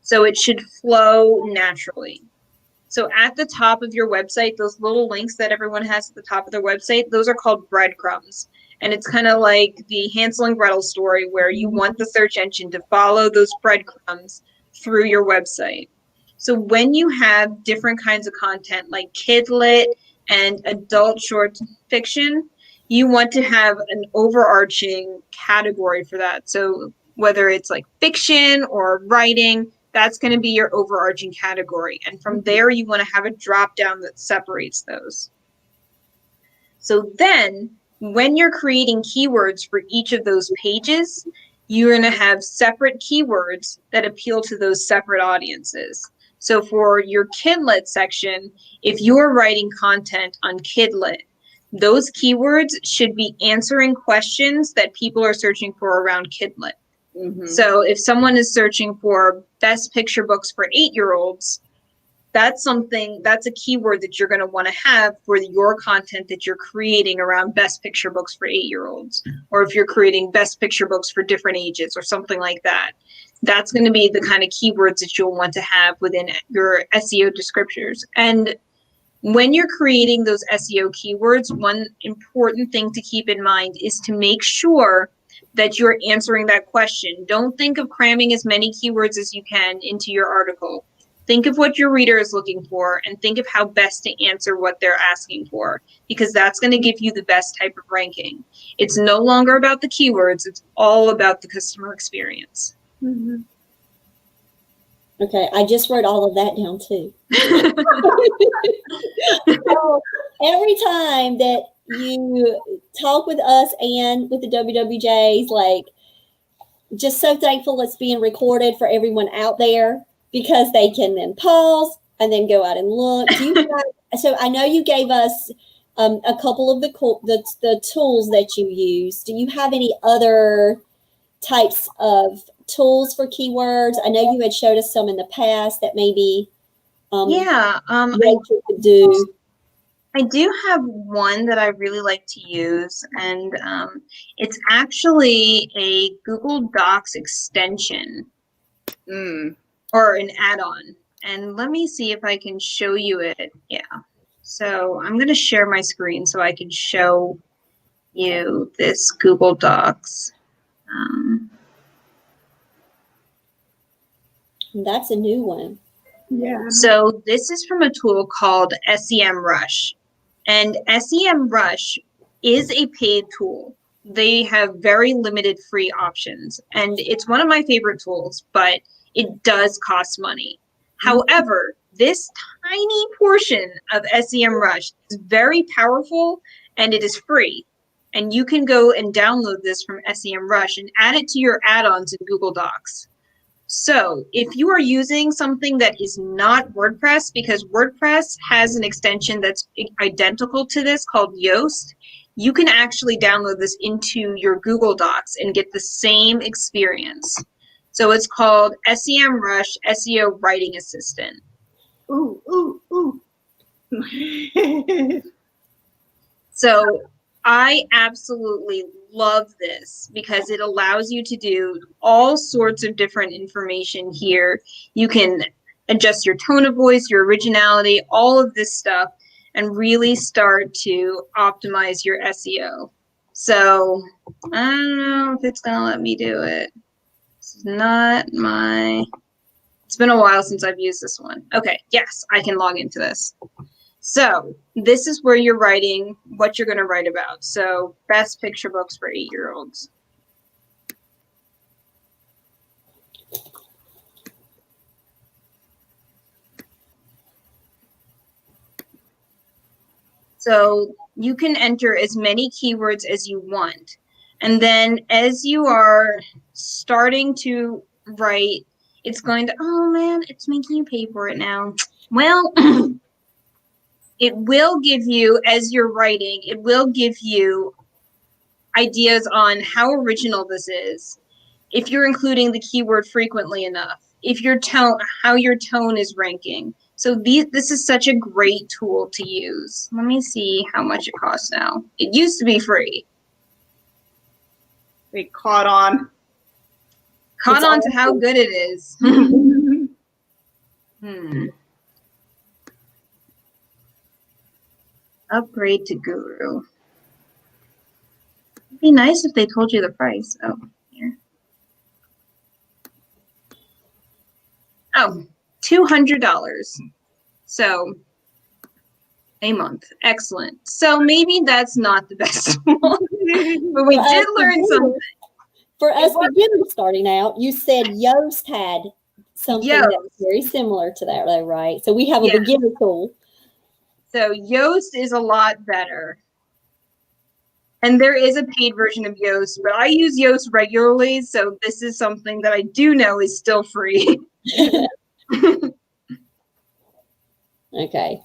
So it should flow naturally. So at the top of your website, those little links that everyone has at the top of their website, those are called breadcrumbs. And it's kind of like the Hansel and Gretel story, where you want the search engine to follow those breadcrumbs through your website. So when you have different kinds of content like kidlit and adult short fiction, you want to have an overarching category for that. So whether it's like fiction or writing, that's going to be your overarching category. And from there, you want to have a drop down that separates those. So then when you're creating keywords for each of those pages, you're going to have separate keywords that appeal to those separate audiences. So for your Kidlit section, if you're writing content on Kidlit, those keywords should be answering questions that people are searching for around Kidlit. So if someone is searching for best picture books for 8-year-olds, that's a keyword that you're going to want to have for your content that you're creating around best picture books for 8-year-olds. Or if you're creating best picture books for different ages or something like that. That's going to be the kind of keywords that you'll want to have within your SEO descriptors. And when you're creating those SEO keywords, one important thing to keep in mind is to make sure that you're answering that question. Don't think of cramming as many keywords as you can into your article. Think of what your reader is looking for and think of how best to answer what they're asking for, because that's going to give you the best type of ranking. It's no longer about the keywords. It's all about the customer experience. Okay, I just wrote all of that down too. So every time that you talk with us and with the WWJs, like, just so thankful it's being recorded for everyone out there, because they can then pause and then go out and look. So I know you gave us a couple of the tools that you use. Do you have any other types of tools for keywords? I know you had showed us some in the past that maybe Rachel could do. I do have one that I really like to use, and it's actually a Google Docs extension or an add-on. And let me see if I can show you it. Yeah. So I'm going to share my screen so I can show you this Google Docs. That's a new one. Yeah. So this is from a tool called SEMrush. And SEMrush is a paid tool. They have very limited free options. And it's one of my favorite tools, but it does cost money. However, this tiny portion of SEMrush is very powerful and it is free. And you can go and download this from SEMrush and add it to your add-ons in Google Docs. So if you are using something that is not WordPress, because WordPress has an extension that's identical to this called Yoast, you can actually download this into your Google Docs and get the same experience. So it's called SEMrush SEO Writing Assistant. Ooh, ooh, ooh. So I absolutely love this because it allows you to do all sorts of different information here. You can adjust your tone of voice, your originality, all of this stuff, and really start to optimize your SEO. So I don't know if it's gonna let me do it. It's not my, it's been a while since I've used this one. Okay, yes, I can log into this. So this is where you're writing what you're going to write about. So best picture books for 8-year-olds. So you can enter as many keywords as you want. And then as you are starting to write, it's going to, oh man, it's making you pay for it now. Well, it will give you, as you're writing, it will give you ideas on how original this is, if you're including the keyword frequently enough, if your tone, how your tone is ranking. So this is such a great tool to use. Let me see how much it costs now. It used to be free. They caught on. Caught on to how good it is. Upgrade to Guru. It'd be nice if they told you the price. Oh, here. Oh, $200. So a month. Excellent. So maybe that's not the best one, but we did learn something. For us beginners starting out, you said Yoast had something that was very similar to that, though, right? So we have a beginner tool. So Yoast is a lot better. And there is a paid version of Yoast, but I use Yoast regularly, so this is something that I do know is still free. Okay.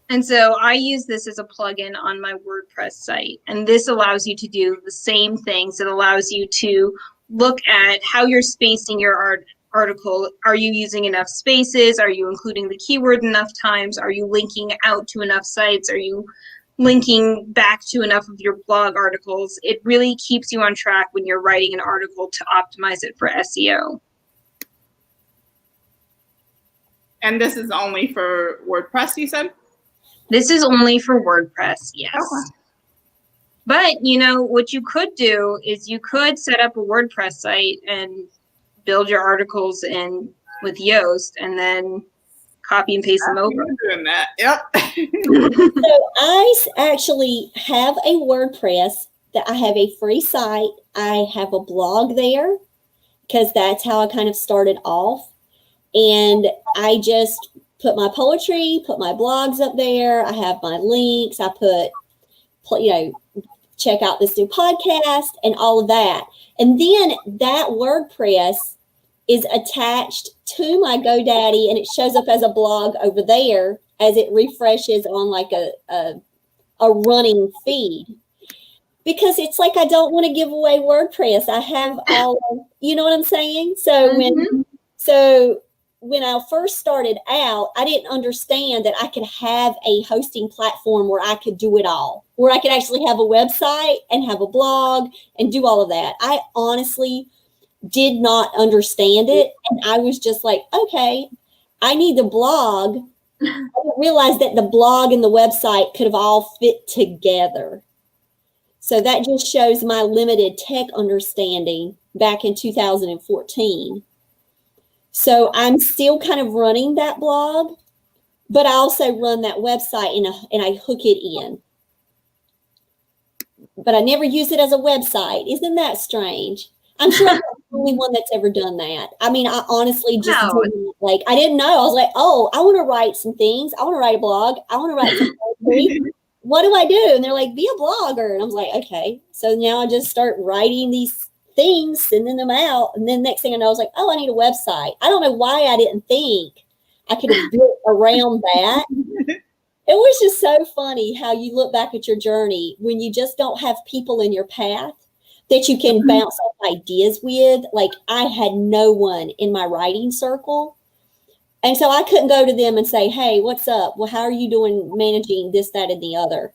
And so I use this as a plugin on my WordPress site. And this allows you to do the same things. It allows you to look at how you're spacing your article. Are you using enough spaces? Are you including the keyword enough times? Are you linking out to enough sites? Are you linking back to enough of your blog articles? It really keeps you on track when you're writing an article to optimize it for SEO. And this is only for WordPress, you said? This is only for WordPress, yes. Okay. But, you know, what you could do is you could set up a WordPress site and build your articles in with Yoast and then copy and paste them over. Doing that. Yep. So I actually have a WordPress that I have a free site. I have a blog there because that's how I kind of started off. And I just put my poetry, put my blogs up there. I have my links. I put, check out this new podcast and all of that. And then that WordPress is attached to my GoDaddy and it shows up as a blog over there as it refreshes on like a running feed. Because it's like I don't want to give away WordPress. I have all, you know what I'm saying? So when I first started out, I didn't understand that I could have a hosting platform where I could do it all, where I could actually have a website and have a blog and do all of that. I honestly did not understand it. And I was just like, okay, I need the blog. I didn't realize that the blog and the website could have all fit together. So that just shows my limited tech understanding back in 2014. So I'm still kind of running that blog, but I also run that website and I hook it in. But I never use it as a website. Isn't that strange? I'm sure I'm the only one that's ever done that. I mean, I honestly just didn't, I didn't know. I was like, oh, I want to write some things. I want to write a blog. I want to write some poetry. What do I do? And they're like, be a blogger. And I was like, okay. So now I just start writing these things, sending them out. And then next thing I know, I was like, oh, I need a website. I don't know why I didn't think I could have built around that. It was just so funny how you look back at your journey when you just don't have people in your path that you can bounce off ideas with. Like I had no one in my writing circle. And so I couldn't go to them and say, hey, what's up? Well, how are you doing managing this, that, and the other?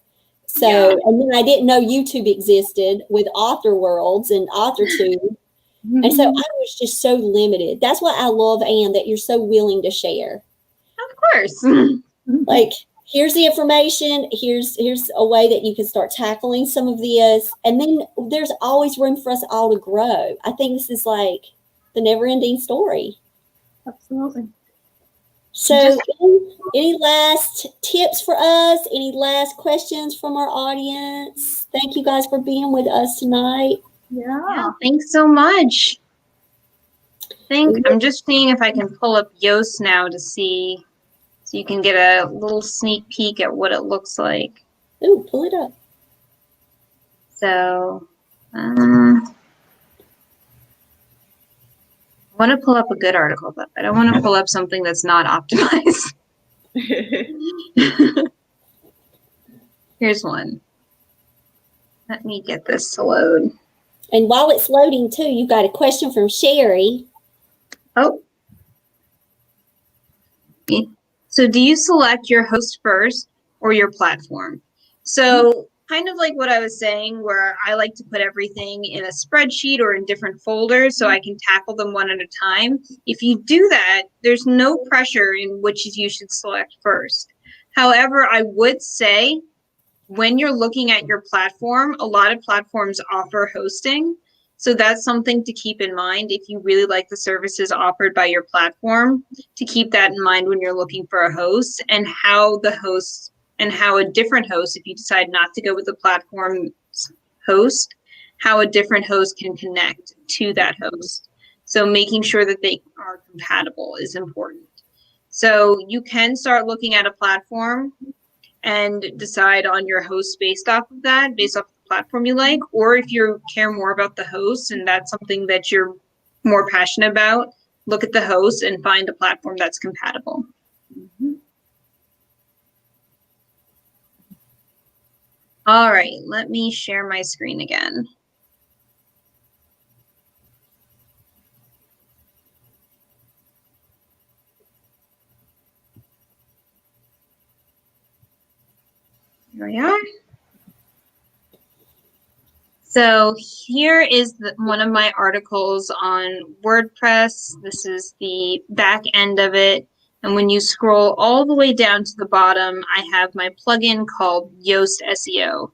So, and then I didn't know YouTube existed with Author Worlds and AuthorTube. And so I was just so limited. That's why I love, Anne, that you're so willing to share. Of course. Like, here's the information. Here's a way that you can start tackling some of this. And then there's always room for us all to grow. I think this is like the never-ending story. Absolutely. So any last tips for us? Any last questions from our audience? Thank you guys for being with us tonight. Yeah, thanks so much. I'm just seeing if I can pull up Yoast now to see, so you can get a little sneak peek at what it looks like. Ooh, pull it up. So, I want to pull up a good article, but I don't want to pull up something that's not optimized. Here's one. Let me get this to load. And while it's loading too, you've got a question from Sherry. Oh. So do you select your host first or your platform? So kind of like what I was saying, where I like to put everything in a spreadsheet or in different folders so I can tackle them one at a time. If you do that, there's no pressure in which you should select first. However, I would say when you're looking at your platform, a lot of platforms offer hosting. So that's something to keep in mind if you really like the services offered by your platform, to keep that in mind when you're looking for a host, and how the hosts and how a different host, if you decide not to go with the platform's host, how a different host can connect to that host. So making sure that they are compatible is important. So you can start looking at a platform and decide on your host based off of that, based off the platform you like, or if you care more about the host and that's something that you're more passionate about, look at the host and find a platform that's compatible. Mhm. All right, let me share my screen again. Here we are. So here is one of my articles on WordPress. This is the back end of it. And when you scroll all the way down to the bottom, I have my plugin called Yoast SEO.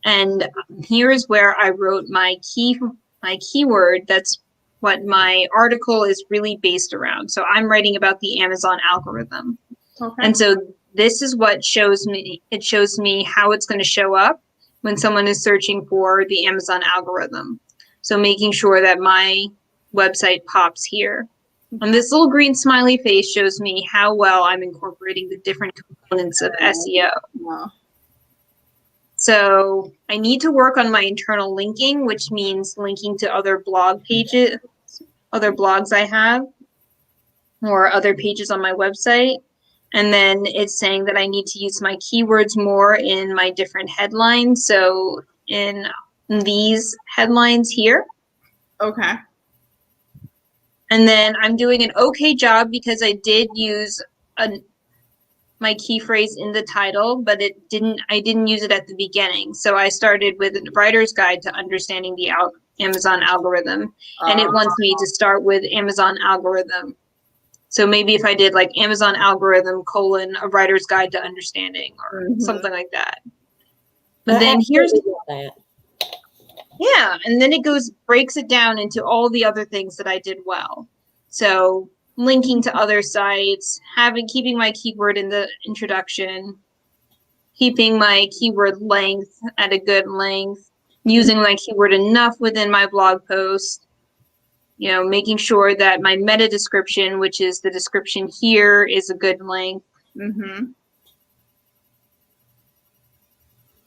And here is where I wrote my keyword. That's what my article is really based around. So I'm writing about the Amazon algorithm. Okay. And so this is what shows me, it shows me how it's going to show up when someone is searching for the Amazon algorithm. So making sure that my website pops here. And this little green smiley face shows me how well I'm incorporating the different components of SEO. Wow. So I need to work on my internal linking, which means linking to other blog pages, other blogs I have, or other pages on my website. And then it's saying that I need to use my keywords more in my different headlines. So in these headlines here. Okay. And then I'm doing an okay job because I did use my key phrase in the title, but I didn't use it at the beginning. So I started with a writer's guide to understanding the Amazon algorithm. And it wants me to start with Amazon algorithm. So maybe if I did like Amazon algorithm : a writer's guide to understanding or something like that. But then here's that. Yeah, and then it breaks it down into all the other things that I did well. So linking to other sites, keeping my keyword in the introduction, keeping my keyword length at a good length, using my keyword enough within my blog post, making sure that my meta description, which is the description here, is a good length. Mm-hmm.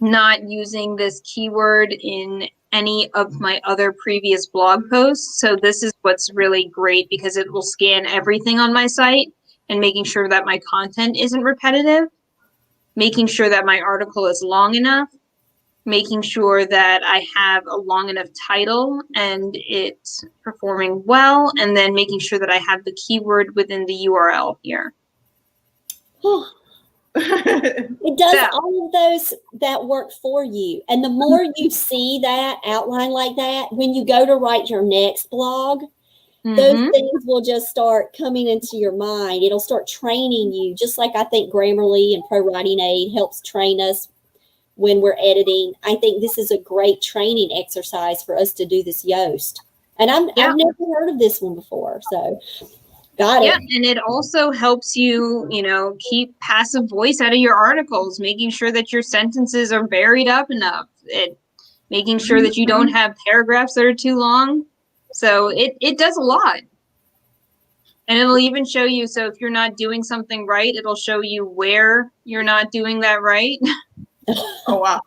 Not using this keyword in any of my other previous blog posts. So this is what's really great because it will scan everything on my site and making sure that my content isn't repetitive, making sure that my article is long enough, making sure that I have a long enough title and it's performing well, and then making sure that I have the keyword within the URL here. It does all of those that work for you. And the more you see that outline like that, when you go to write your next blog, those things will just start coming into your mind. It'll start training you, just like I think Grammarly and Pro Writing Aid helps train us when we're editing. I think this is a great training exercise for us to do this Yoast. And I've never heard of this one before, so got it. Yeah, and it also helps you, keep passive voice out of your articles, making sure that your sentences are buried up enough, making sure that you don't have paragraphs that are too long. So it does a lot. And it'll even show you, so if you're not doing something right, it'll show you where you're not doing that right. Oh, wow.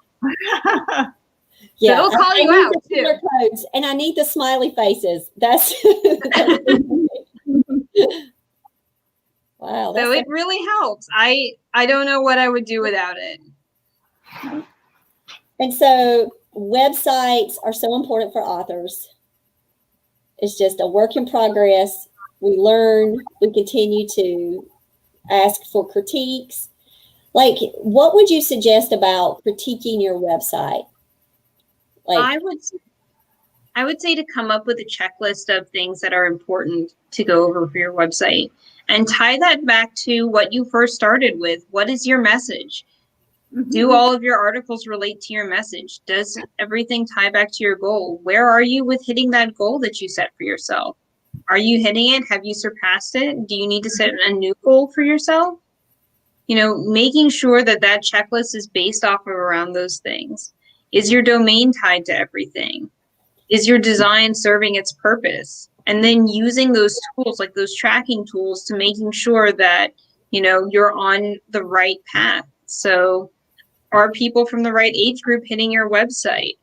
Yeah, so it'll call you out too. Codes, and I need the smiley faces. That's wow. So it really helps. I don't know what I would do without it. And so websites are so important for authors. It's just a work in progress. We learn, we continue to ask for critiques. Like, what would you suggest about critiquing your website? Like, I would say to come up with a checklist of things that are important to go over for your website and tie that back to what you first started with. What is your message? Do all of your articles relate to your message? Does everything tie back to your goal? Where are you with hitting that goal that you set for yourself? Are you hitting it? Have you surpassed it? Do you need to set a new goal for yourself? Making sure that that checklist is based off of around those things. Is your domain tied to everything? Is your design serving its purpose? And then using those tools, like those tracking tools, to making sure that, you're on the right path. So Are people from the right age group hitting your website?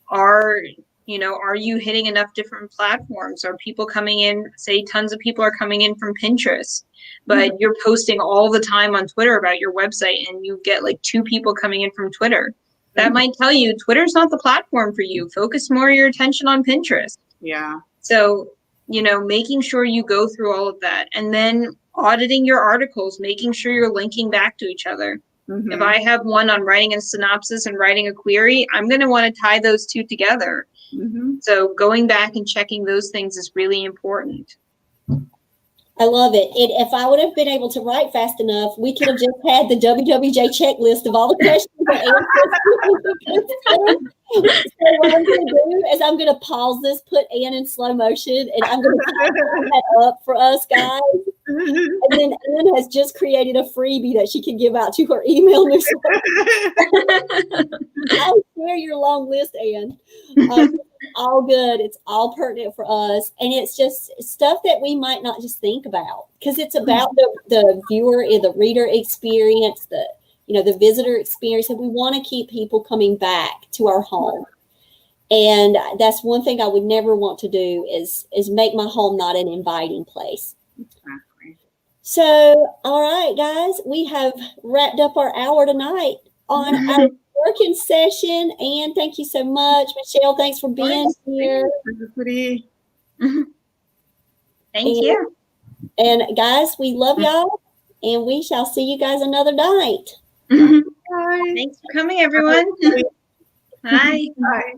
Are you hitting enough different platforms? Are people coming in, say tons of people are coming in from Pinterest, but you're posting all the time on Twitter about your website and you get like 2 people coming in from Twitter. That might tell you Twitter's not the platform for you. Focus more of your attention on Pinterest. Yeah. So, making sure you go through all of that and then auditing your articles, making sure you're linking back to each other. Mm-hmm. If I have one on writing a synopsis and writing a query, I'm going to want to tie those 2 together. Mm-hmm. So going back and checking those things is really important. I love it. If I would have been able to write fast enough, we could have just had the WWJ checklist of all the questions and answers. So what I'm going to do is I'm going to pause this, put Ann in slow motion, and I'm going to type that up for us guys. And then Ann has just created a freebie that she can give out to her email newsletter. I'll share your long list, Ann. All good. It's all pertinent for us. And it's just stuff that we might not just think about because it's about the viewer and the reader experience, the visitor experience. And we want to keep people coming back to our home. And that's one thing I would never want to do is make my home not an inviting place. Exactly. So, all right, guys, we have wrapped up our hour tonight on our working session. And thank you so much, Michelle. Thanks for being here. Thank you. And guys, we love y'all, and we shall see you guys another night. Bye. Thanks for coming, everyone. Bye. Bye.